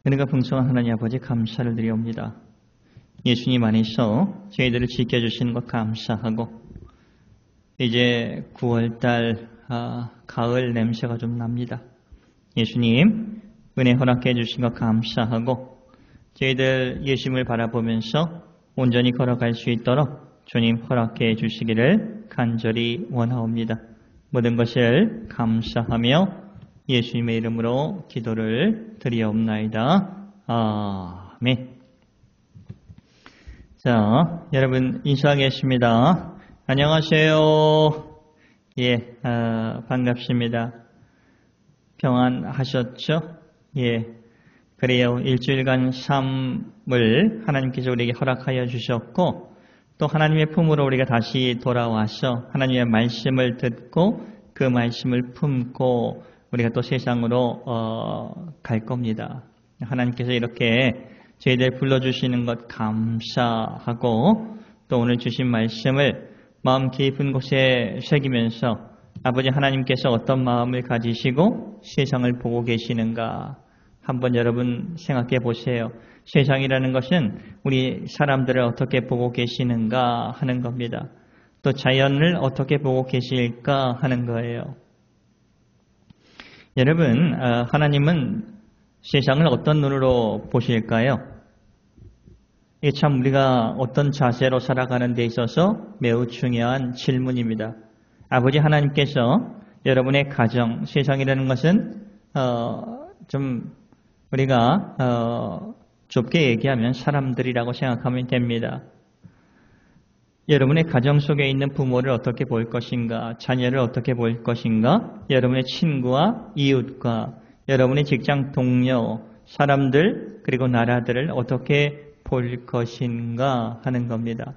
은혜가 풍성한 하나님 아버지 감사를 드리옵니다. 예수님 안에서 저희들을 지켜주시는 것 감사하고 이제 9월달 가을 냄새가 좀 납니다. 예수님 은혜 허락해 주신 것 감사하고 저희들 예수님을 바라보면서 온전히 걸어갈 수 있도록 주님 허락해 주시기를 간절히 원하옵니다. 모든 것을 감사하며 예수님의 이름으로 기도를 드리옵나이다. 아멘. 자, 여러분 인사하겠습니다. 안녕하세요. 예, 반갑습니다. 평안하셨죠? 예, 그래요. 일주일간 삶을 하나님께서 우리에게 허락하여 주셨고 또 하나님의 품으로 우리가 다시 돌아와서 하나님의 말씀을 듣고 그 말씀을 품고 우리가 또 세상으로 갈 겁니다. 하나님께서 이렇게 저희들 불러주시는 것 감사하고 또 오늘 주신 말씀을 마음 깊은 곳에 새기면서 아버지 하나님께서 어떤 마음을 가지시고 세상을 보고 계시는가 한번 여러분 생각해 보세요. 세상이라는 것은 우리 사람들을 어떻게 보고 계시는가 하는 겁니다. 또 자연을 어떻게 보고 계실까 하는 거예요. 여러분, 하나님은 세상을 어떤 눈으로 보실까요? 이게 참 우리가 어떤 자세로 살아가는 데 있어서 매우 중요한 질문입니다. 아버지 하나님께서 여러분의 가정, 세상이라는 것은 좀 우리가 좁게 얘기하면 사람들이라고 생각하면 됩니다. 여러분의 가정 속에 있는 부모를 어떻게 볼 것인가, 자녀를 어떻게 볼 것인가, 여러분의 친구와 이웃과 여러분의 직장 동료, 사람들 그리고 나라들을 어떻게 볼 것인가 하는 겁니다.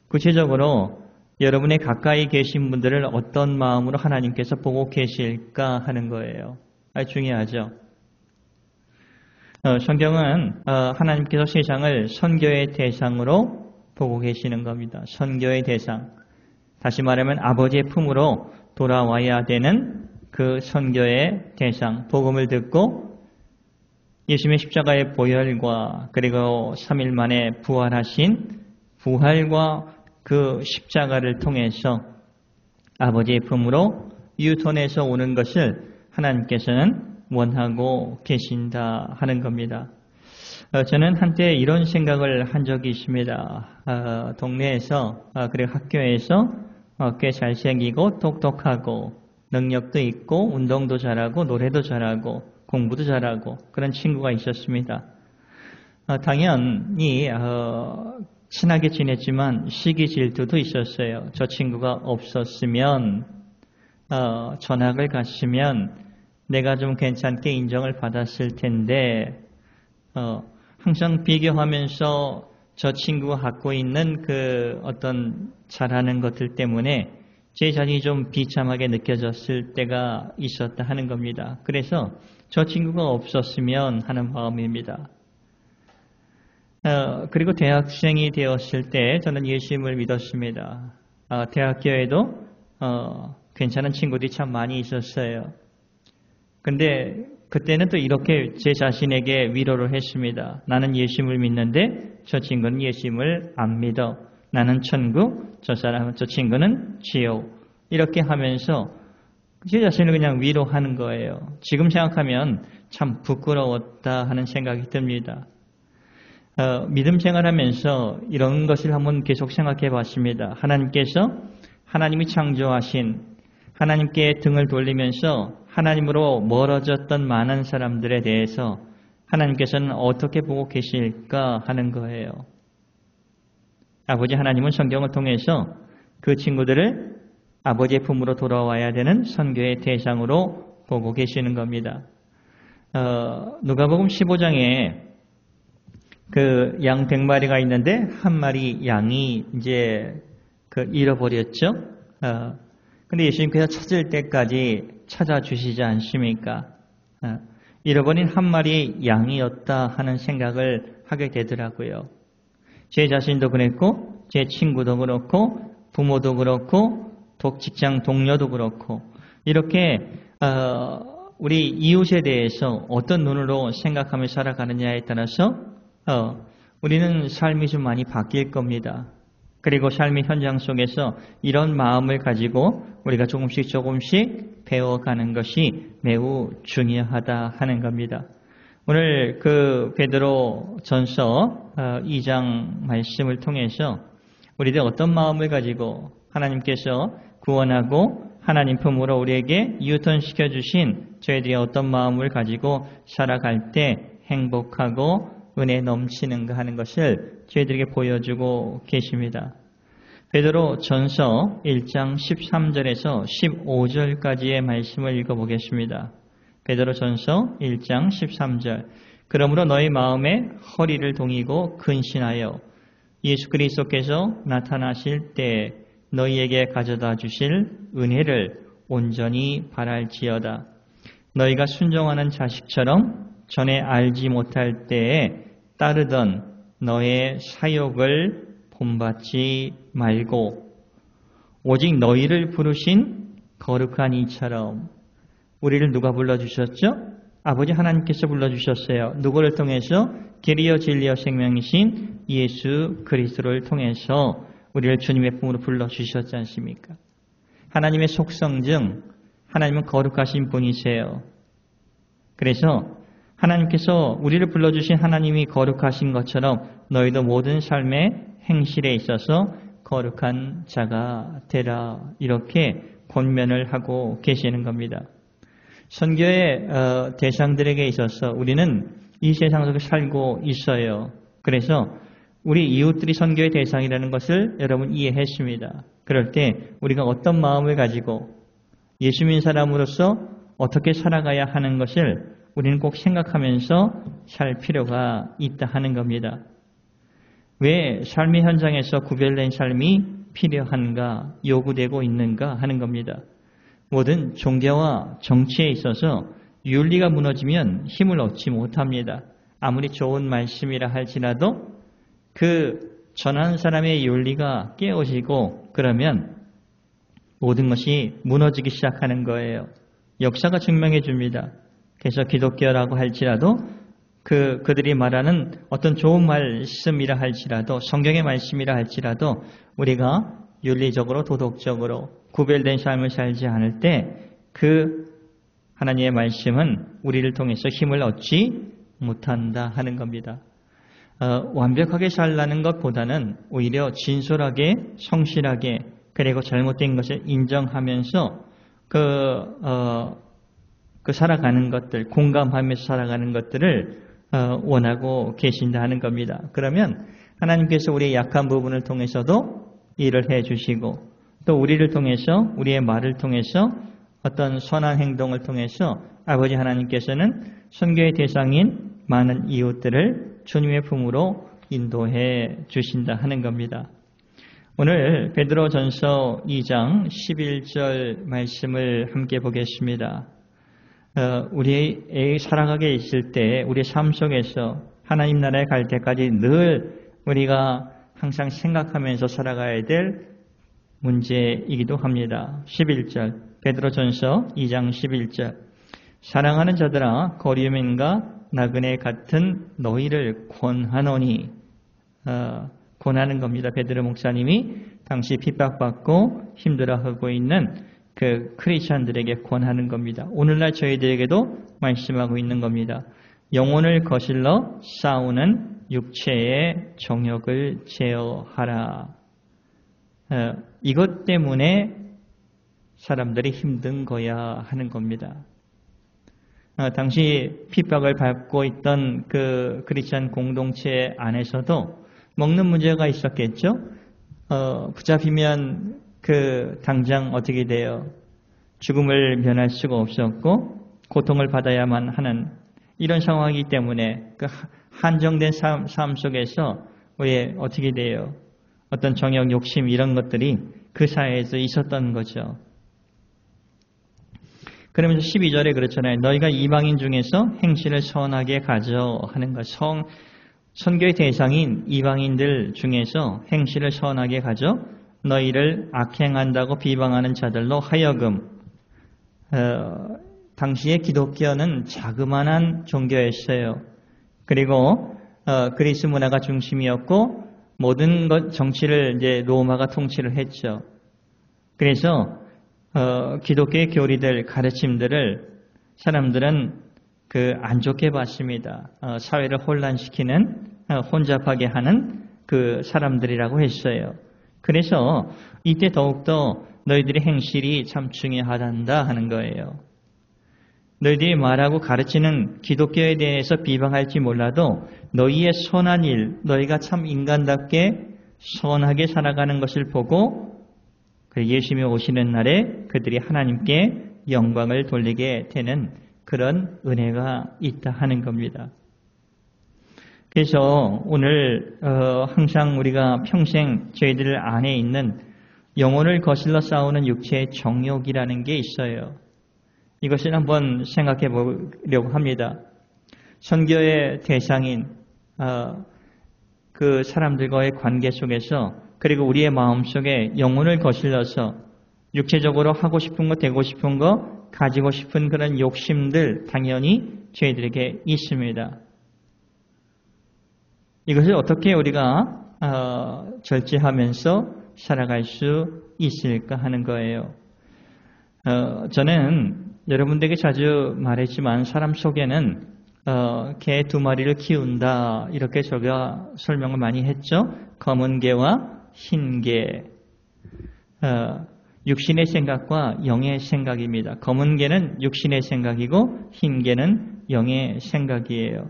구체적으로 여러분의 가까이 계신 분들을 어떤 마음으로 하나님께서 보고 계실까 하는 거예요. 아주 중요하죠. 성경은 하나님께서 세상을 선교의 대상으로 보고 계시는 겁니다. 선교의 대상. 다시 말하면 아버지의 품으로 돌아와야 되는 그 선교의 대상. 복음을 듣고 예수님의 십자가의 보혈과 그리고 3일 만에 부활하신 부활과 그 십자가를 통해서 아버지의 품으로 유턴해서 오는 것을 하나님께서는 원하고 계신다 하는 겁니다. 저는 한때 이런 생각을 한 적이 있습니다. 동네에서 그리고 학교에서 꽤 잘생기고 똑똑하고 능력도 있고 운동도 잘하고 노래도 잘하고 공부도 잘하고 그런 친구가 있었습니다. 당연히 친하게 지냈지만 시기 질투도 있었어요. 저 친구가 없었으면 전학을 갔으면 내가 좀 괜찮게 인정을 받았을 텐데 항상 비교하면서 저 친구가 갖고 있는 그 어떤 잘하는 것들 때문에 제 자신이 좀 비참하게 느껴졌을 때가 있었다 하는 겁니다. 그래서 저 친구가 없었으면 하는 마음입니다. 그리고 대학생이 되었을 때 저는 예수님을 믿었습니다. 대학교에도 괜찮은 친구들이 참 많이 있었어요. 근데 그때는 또 이렇게 제 자신에게 위로를 했습니다. 나는 예수님을 믿는데 저 친구는 예수님을 안 믿어. 나는 천국, 저 친구는 지옥. 이렇게 하면서 제 자신을 그냥 위로하는 거예요. 지금 생각하면 참 부끄러웠다 하는 생각이 듭니다. 믿음 생활하면서 이런 것을 한번 계속 생각해 봤습니다. 하나님께서 하나님이 창조하신 하나님께 등을 돌리면서 하나님으로 멀어졌던 많은 사람들에 대해서 하나님께서는 어떻게 보고 계실까 하는 거예요. 아버지 하나님은 성경을 통해서 그 친구들을 아버지의 품으로 돌아와야 되는 선교의 대상으로 보고 계시는 겁니다. 누가복음 15장에 그 양 100마리가 있는데 한 마리 양이 이제 잃어버렸죠. 근데 예수님께서 찾을 때까지 찾아주시지 않습니까? 잃어버린 한 마리 양이었다 하는 생각을 하게 되더라고요. 제 자신도 그랬고 제 친구도 그렇고 부모도 그렇고 직장 동료도 그렇고 이렇게 우리 이웃에 대해서 어떤 눈으로 생각하며 살아가느냐에 따라서 우리는 삶이 좀 많이 바뀔 겁니다. 그리고 삶의 현장 속에서 이런 마음을 가지고 우리가 조금씩 배워가는 것이 매우 중요하다 하는 겁니다. 오늘 그 베드로 전서 2장 말씀을 통해서 우리들 어떤 마음을 가지고 하나님께서 구원하고 하나님 품으로 우리에게 유턴시켜 주신 저희들이 어떤 마음을 가지고 살아갈 때 행복하고 은혜 넘치는가 하는 것을 저희들에게 보여주고 계십니다. 베드로 전서 1장 13절에서 15절까지의 말씀을 읽어보겠습니다. 베드로 전서 1장 13절. 그러므로 너희 마음에 허리를 동이고 근신하여 예수 그리스도께서 나타나실 때 너희에게 가져다 주실 은혜를 온전히 바랄지어다. 너희가 순종하는 자식처럼 전에 알지 못할 때에 따르던 너의 사욕을 본받지 말고 오직 너희를 부르신 거룩한 이처럼. 우리를 누가 불러주셨죠? 아버지 하나님께서 불러주셨어요. 누구를 통해서? 길이요 진리요 생명이신 예수 그리스도를 통해서 우리를 주님의 품으로 불러주셨지 않습니까? 하나님의 속성 중 하나님은 거룩하신 분이세요. 그래서 하나님께서 우리를 불러주신 하나님이 거룩하신 것처럼 너희도 모든 삶의 행실에 있어서 거룩한 자가 되라, 이렇게 권면을 하고 계시는 겁니다. 선교의 대상들에게 있어서 우리는 이 세상 속에 살고 있어요. 그래서 우리 이웃들이 선교의 대상이라는 것을 여러분 이해했습니다. 그럴 때 우리가 어떤 마음을 가지고 예수 믿는 사람으로서 어떻게 살아가야 하는 것을 우리는 꼭 생각하면서 살 필요가 있다 하는 겁니다. 왜 삶의 현장에서 구별된 삶이 필요한가, 요구되고 있는가 하는 겁니다. 모든 종교와 정치에 있어서 윤리가 무너지면 힘을 얻지 못합니다. 아무리 좋은 말씀이라 할지라도 그 전하는 사람의 윤리가 깨어지고 그러면 모든 것이 무너지기 시작하는 거예요. 역사가 증명해 줍니다. 그래서 기독교라고 할지라도 그들이 말하는 어떤 좋은 말씀이라 할지라도 성경의 말씀이라 할지라도 우리가 윤리적으로 도덕적으로 구별된 삶을 살지 않을 때 그 하나님의 말씀은 우리를 통해서 힘을 얻지 못한다 하는 겁니다. 완벽하게 살라는 것보다는 오히려 진솔하게 성실하게 그리고 잘못된 것을 인정하면서 그 살아가는 것들, 공감하면서 살아가는 것들을 원하고 계신다 하는 겁니다. 그러면 하나님께서 우리의 약한 부분을 통해서도 일을 해주시고 또 우리를 통해서 우리의 말을 통해서 어떤 선한 행동을 통해서 아버지 하나님께서는 선교의 대상인 많은 이웃들을 주님의 품으로 인도해 주신다 하는 겁니다. 오늘 베드로 전서 2장 11절 말씀을 함께 보겠습니다. 우리 살아가게 있을 때 우리 삶 속에서 하나님 나라에 갈 때까지 늘 우리가 항상 생각하면서 살아가야 될 문제이기도 합니다. 11절 베드로 전서 2장 11절 사랑하는 자들아 거리움인가 나그네 같은 너희를 권하노니 권하는 겁니다. 베드로 목사님이 당시 핍박받고 힘들어하고 있는 그 크리스천들에게 권하는 겁니다. 오늘날 저희들에게도 말씀하고 있는 겁니다. 영혼을 거슬러 싸우는 육체의 정욕을 제어하라. 이것 때문에 사람들이 힘든 거야 하는 겁니다. 당시 핍박을 받고 있던 그 크리스천 공동체 안에서도 먹는 문제가 있었겠죠. 붙잡히면 당장 어떻게 돼요? 죽음을 면할 수가 없었고 고통을 받아야만 하는 이런 상황이기 때문에 그 한정된 삶 속에서 왜 어떻게 돼요? 어떤 정욕, 욕심 이런 것들이 그 사회에서 있었던 거죠. 그러면서 12절에 그렇잖아요. 너희가 이방인 중에서 행실을 선하게 가져 하는 것. 선교의 대상인 이방인들 중에서 행실을 선하게 가져 너희를 악행한다고 비방하는 자들로 하여금 당시에 기독교는 자그마한 종교였어요. 그리고 그리스 문화가 중심이었고 모든 정치를 이제 로마가 통치를 했죠. 그래서 기독교의 교리들, 가르침들을 사람들은 안 좋게 봤습니다. 사회를 혼란시키는, 혼잡하게 하는 그 사람들이라고 했어요. 그래서 이때 더욱더 너희들의 행실이 참 중요하단다 하는 거예요. 너희들이 말하고 가르치는 기독교에 대해서 비방할지 몰라도 너희의 선한 일, 너희가 참 인간답게 선하게 살아가는 것을 보고 예수님이 오시는 날에 그들이 하나님께 영광을 돌리게 되는 그런 은혜가 있다 하는 겁니다. 그래서 오늘 항상 우리가 평생 저희들 안에 있는 영혼을 거슬러 싸우는 육체의 정욕이라는 게 있어요. 이것을 한번 생각해 보려고 합니다. 선교의 대상인 그 사람들과의 관계 속에서 그리고 우리의 마음속에 영혼을 거슬러서 육체적으로 하고 싶은 거, 되고 싶은 거, 가지고 싶은 그런 욕심들 당연히 저희들에게 있습니다. 이것을 어떻게 우리가 절제하면서 살아갈 수 있을까 하는 거예요. 저는 여러분들에게 자주 말했지만 사람 속에는 개 2마리를 키운다 이렇게 제가 설명을 많이 했죠. 검은 개와 흰 개. 육신의 생각과 영의 생각입니다. 검은 개는 육신의 생각이고 흰 개는 영의 생각이에요.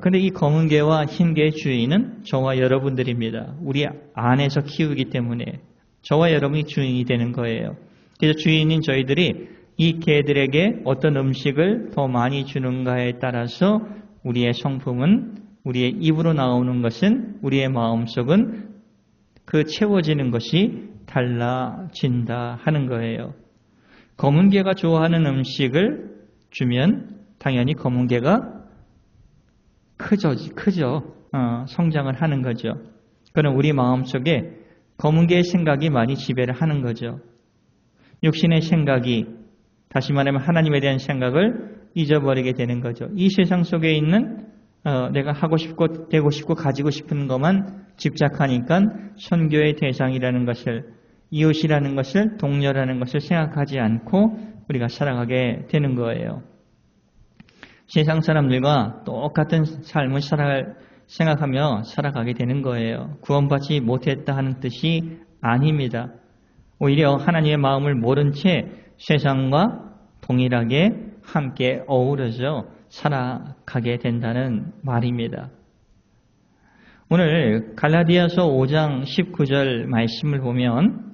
근데 이 검은 개와 흰 개의 주인은 저와 여러분들입니다. 우리 안에서 키우기 때문에 저와 여러분이 주인이 되는 거예요. 그래서 주인인 저희들이 이 개들에게 어떤 음식을 더 많이 주는가에 따라서 우리의 성품은, 우리의 입으로 나오는 것은, 우리의 마음속은 그 채워지는 것이 달라진다 하는 거예요. 검은 개가 좋아하는 음식을 주면 당연히 검은 개가 크죠. 성장을 하는 거죠. 그럼 우리 마음속에 검은 개의 생각이 많이 지배를 하는 거죠. 육신의 생각이, 다시 말하면 하나님에 대한 생각을 잊어버리게 되는 거죠. 이 세상 속에 있는 내가 하고 싶고 되고 싶고 가지고 싶은 것만 집착하니까 선교의 대상이라는 것을, 이웃이라는 것을, 동료라는 것을 생각하지 않고 우리가 살아가게 되는 거예요. 세상 사람들과 똑같은 삶을 생각하며 살아가게 되는 거예요. 구원받지 못했다 하는 뜻이 아닙니다. 오히려 하나님의 마음을 모른 채 세상과 동일하게 함께 어우러져 살아가게 된다는 말입니다. 오늘 갈라디아서 5장 19절 말씀을 보면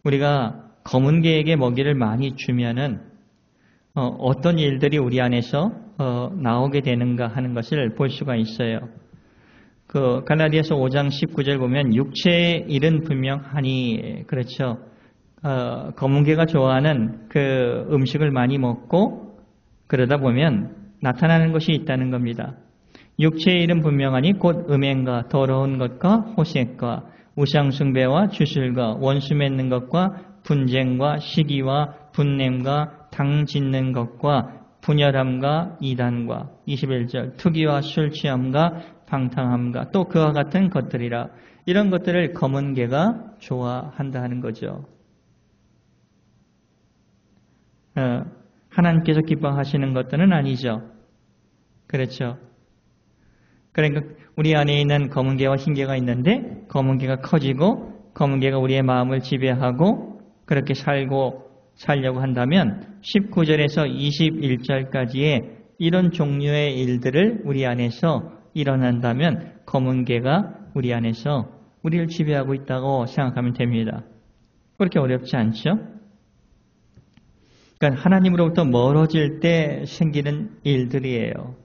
우리가 검은 개에게 먹이를 많이 주면은 어떤 일들이 우리 안에서 나오게 되는가 하는 것을 볼 수가 있어요. 그 갈라디아서 5장 19절 보면 육체의 일은 분명하니, 그렇죠. 검은 개가 좋아하는 그 음식을 많이 먹고 그러다 보면 나타나는 것이 있다는 겁니다. 육체의 일은 분명하니 곧 음행과 더러운 것과 호색과 우상숭배와 주술과 원수 맺는 것과 분쟁과 시기와 분냄과 당 짓는 것과 분열함과 이단과 21절 투기와 술 취함과 방탕함과 또 그와 같은 것들이라. 이런 것들을 검은 개가 좋아한다 하는 거죠. 하나님께서 기뻐하시는 것들은 아니죠. 그렇죠. 그러니까 우리 안에 있는 검은 개와 흰 개가 있는데 검은 개가 커지고 검은 개가 우리의 마음을 지배하고 그렇게 살려고 한다면 19절에서 21절까지의 이런 종류의 일들을 우리 안에서 일어난다면 검은 개가 우리 안에서 우리를 지배하고 있다고 생각하면 됩니다. 그렇게 어렵지 않죠? 그러니까 하나님으로부터 멀어질 때 생기는 일들이에요.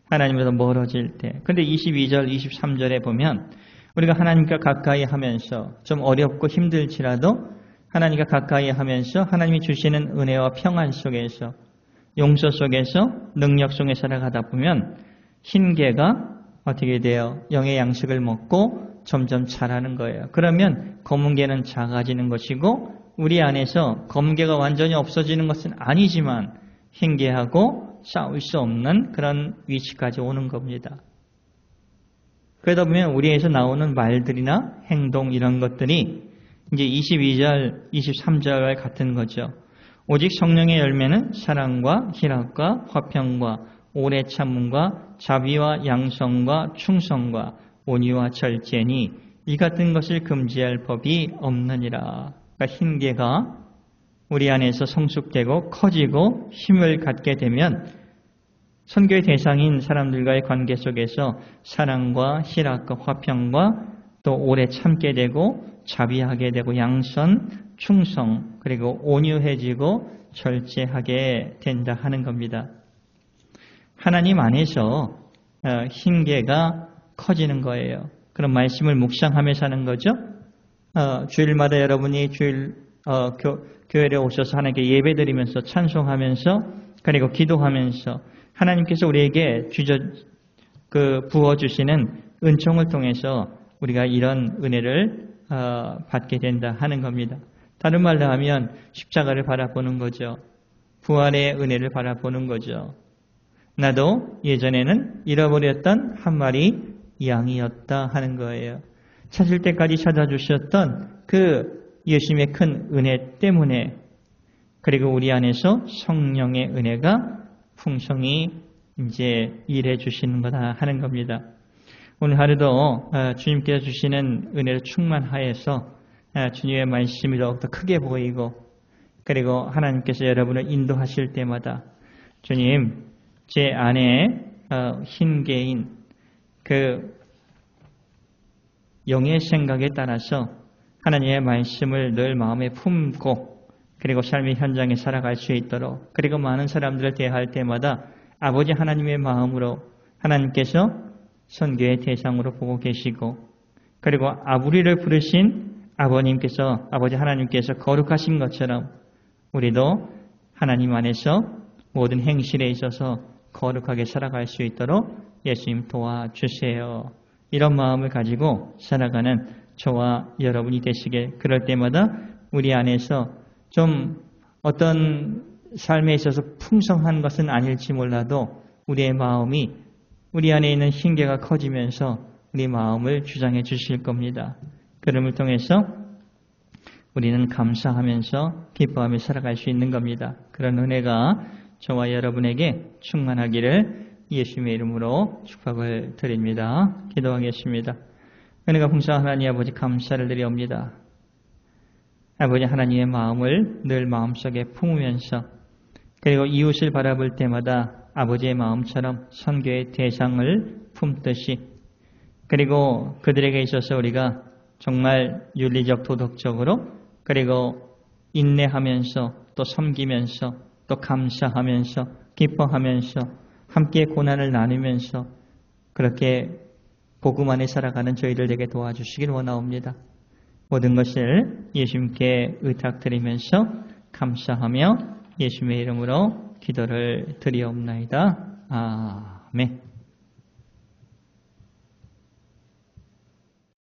하나님으로부터 멀어질 때. 그런데 22절, 23절에 보면 우리가 하나님과 가까이 하면서 좀 어렵고 힘들지라도 하나님과 가까이 하면서 하나님이 주시는 은혜와 평안 속에서 용서 속에서 능력 속에 살아가다 보면 흰 개가 어떻게 돼요? 영의 양식을 먹고 점점 자라는 거예요. 그러면 검은개는 작아지는 것이고 우리 안에서 검은개가 완전히 없어지는 것은 아니지만 흰개하고 싸울 수 없는 그런 위치까지 오는 겁니다. 그러다 보면 우리에서 나오는 말들이나 행동 이런 것들이 이제 22절, 23절과 같은 거죠. 오직 성령의 열매는 사랑과 희락과 화평과 오래 참음과 자비와 양성과 충성과 온유와 절제니 이 같은 것을 금지할 법이 없느니라. 그러니까 흰개가 우리 안에서 성숙되고 커지고 힘을 갖게 되면 선교의 대상인 사람들과의 관계 속에서 사랑과 희락과 화평과 또 오래 참게 되고 자비하게 되고 양선, 충성 그리고 온유해지고 절제하게 된다 하는 겁니다. 하나님 안에서 흰개가 커지는 거예요. 그런 말씀을 묵상하면서 하는 거죠. 주일마다 여러분이 교회에 오셔서 하나님께 예배드리면서 찬송하면서 그리고 기도하면서 하나님께서 우리에게 부어주시는 은총을 통해서 우리가 이런 은혜를 받게 된다 하는 겁니다. 다른 말로 하면 십자가를 바라보는 거죠. 부활의 은혜를 바라보는 거죠. 나도 예전에는 잃어버렸던 한 마리 양이었다 하는 거예요. 찾을 때까지 찾아주셨던 그 예수님의 큰 은혜 때문에 그리고 우리 안에서 성령의 은혜가 풍성히 이제 일해 주시는 거다 하는 겁니다. 오늘 하루도 주님께서 주시는 은혜를 충만하여서 주님의 말씀이 더욱더 크게 보이고 그리고 하나님께서 여러분을 인도하실 때마다 주님 제 안에 흰개인 그 영의 생각에 따라서 하나님의 말씀을 늘 마음에 품고 그리고 삶의 현장에 살아갈 수 있도록 그리고 많은 사람들을 대할 때마다 아버지 하나님의 마음으로 하나님께서 선교의 대상으로 보고 계시고 그리고 우리를 부르신 아버지 하나님께서 거룩하신 것처럼 우리도 하나님 안에서 모든 행실에 있어서 거룩하게 살아갈 수 있도록 예수님 도와주세요. 이런 마음을 가지고 살아가는 저와 여러분이 되시게 그럴 때마다 우리 안에서 좀 어떤 삶에 있어서 풍성한 것은 아닐지 몰라도 우리의 마음이 우리 안에 있는 흰개가 커지면서 우리 마음을 주장해 주실 겁니다. 그럼을 통해서 우리는 감사하면서 기뻐하며 살아갈 수 있는 겁니다. 그런 은혜가 저와 여러분에게 충만하기를 예수님의 이름으로 축복을 드립니다. 기도하겠습니다. 은혜가 풍성한 하나님 아버지 감사를 드리옵니다. 아버지 하나님의 마음을 늘 마음속에 품으면서 그리고 이웃을 바라볼 때마다 아버지의 마음처럼 선교의 대상을 품듯이 그리고 그들에게 있어서 우리가 정말 윤리적 도덕적으로 그리고 인내하면서 또 섬기면서 또 감사하면서 기뻐하면서 함께 고난을 나누면서 그렇게 복음 안에 살아가는 저희들 되게 도와주시길 원하옵니다. 모든 것을 예수님께 의탁드리면서 감사하며 예수님의 이름으로 기도를 드리옵나이다. 아멘.